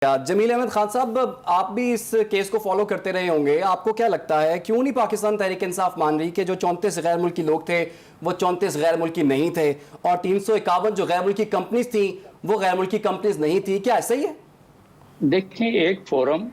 جمیل احمد خان صاحب، آپ بھی اس کیس کو فالو کرتے رہے ہوں گے، آپ کو کیا لگتا ہے کیوں نہیں پاکستان تحریک انصاف مان رہی کہ جو 34 غیر ملکی لوگ تھے وہ 34 غیر ملکی نہیں تھے، اور 351 جو غیر ملکی کمپنیز تھیں وہ غیر ملکی کمپنیز نہیں تھی؟ کیا ایسا ہی ہے؟ دیکھیں، ایک فورم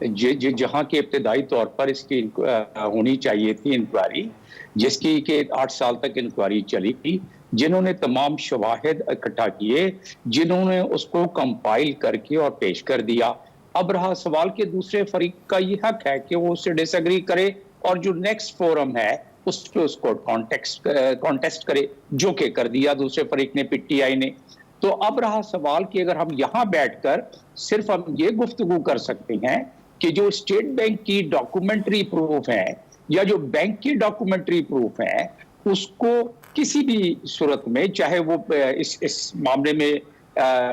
جہاں کے ابتدائی طور پر اس کی ہونی چاہیے تھی انکوائری، جس کی کہ 8 سال تک انکوائری چلی تھی، جنہوں نے تمام شواہد اکٹھا کیے، جنہوں نے اس کو کمپائل کر کے اور پیش کر دیا۔ اب رہا سوال کہ دوسرے فریق کا یہ حق ہے کہ وہ اس سے ڈس ایگری کرے اور جو نیکسٹ فورم ہے اس پہ اس کو کانٹیسٹ کرے، جو کہ کر دیا دوسرے فریق نے، پی ٹی آئی نے۔ تو اب رہا سوال کہ اگر ہم یہاں بیٹھ کر صرف ہم یہ گفتگو کر سکتے ہیں کہ جو اسٹیٹ بینک کی ڈاکومنٹری پروف ہے یا جو بینک کی ڈاکومنٹری پروف ہے، اس کو کسی بھی صورت میں، چاہے وہ اس معاملے میں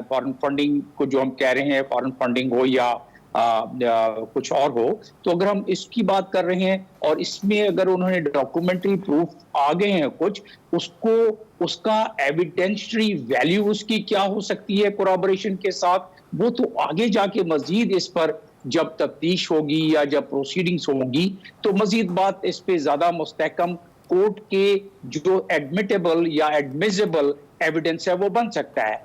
فارن فنڈنگ کو جو ہم کہہ رہے ہیں، فارن فنڈنگ ہو یا کچھ اور ہو، تو اگر ہم اس کی بات کر رہے ہیں اور اس میں اگر انہوں نے ڈاکومنٹری پروف آگے ہیں کچھ، اس کا ایویڈینشری ویلیو اس کی کیا ہو سکتی ہے کورابریشن کے ساتھ، وہ تو آگے جا کے مزید اس پر جب تفتیش ہوگی یا جب پروسیڈنگز ہوگی تو مزید بات اس پہ زیادہ مستحکم کورٹ کے جو ایڈمیٹیبل یا ایڈمیزیبل ایویڈنس ہے وہ بن سکتا ہے۔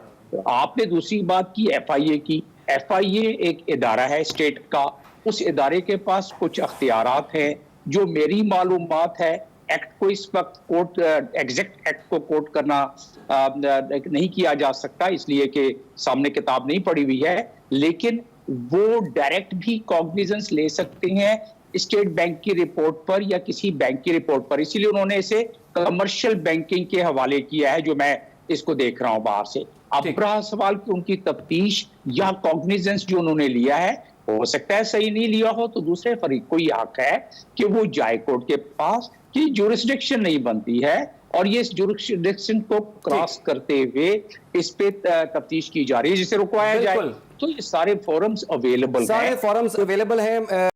آپ نے دوسری بات کی ایف آئی اے کی۔ ایف آئی اے ایک ادارہ ہے اسٹیٹ کا، اس ادارے کے پاس کچھ اختیارات ہیں جو میری معلومات ہے ایکٹ کو اس وقت کوٹ ایگزیکٹ ایکٹ کو کوٹ کرنا نہیں کیا جا سکتا، اس لیے کہ سامنے کتاب نہیں پڑی ہوئی ہے، لیکن وہ ڈائریکٹ بھی کاگنیزنس لے سکتے ہیں اسٹیٹ بینک کی رپورٹ پر یا کسی بینک کی رپورٹ پر، اسی لیے انہوں نے اسے کمرشل بینکنگ کے حوالے کیا ہے جو میں اس کو دیکھ رہا ہوں باہر سے۔ اب رہا سوال کہ ان کی تفتیش یا کاگنیزنس جو انہوں نے لیا ہے، ہو سکتا ہے صحیح نہیں لیا ہو، تو دوسرے فریق کو یہ حق ہے کہ وہ جائے کورٹ کے پاس، کہ جورسڈکشن نہیں بنتی ہے اور یہ اس جورسڈکشن کو کراس کرتے ہوئے اس پہ تفتیش کی جا رہی ہے جسے رکوایا جائے۔ تو یہ سارے فورمز اویلیبل ہیں۔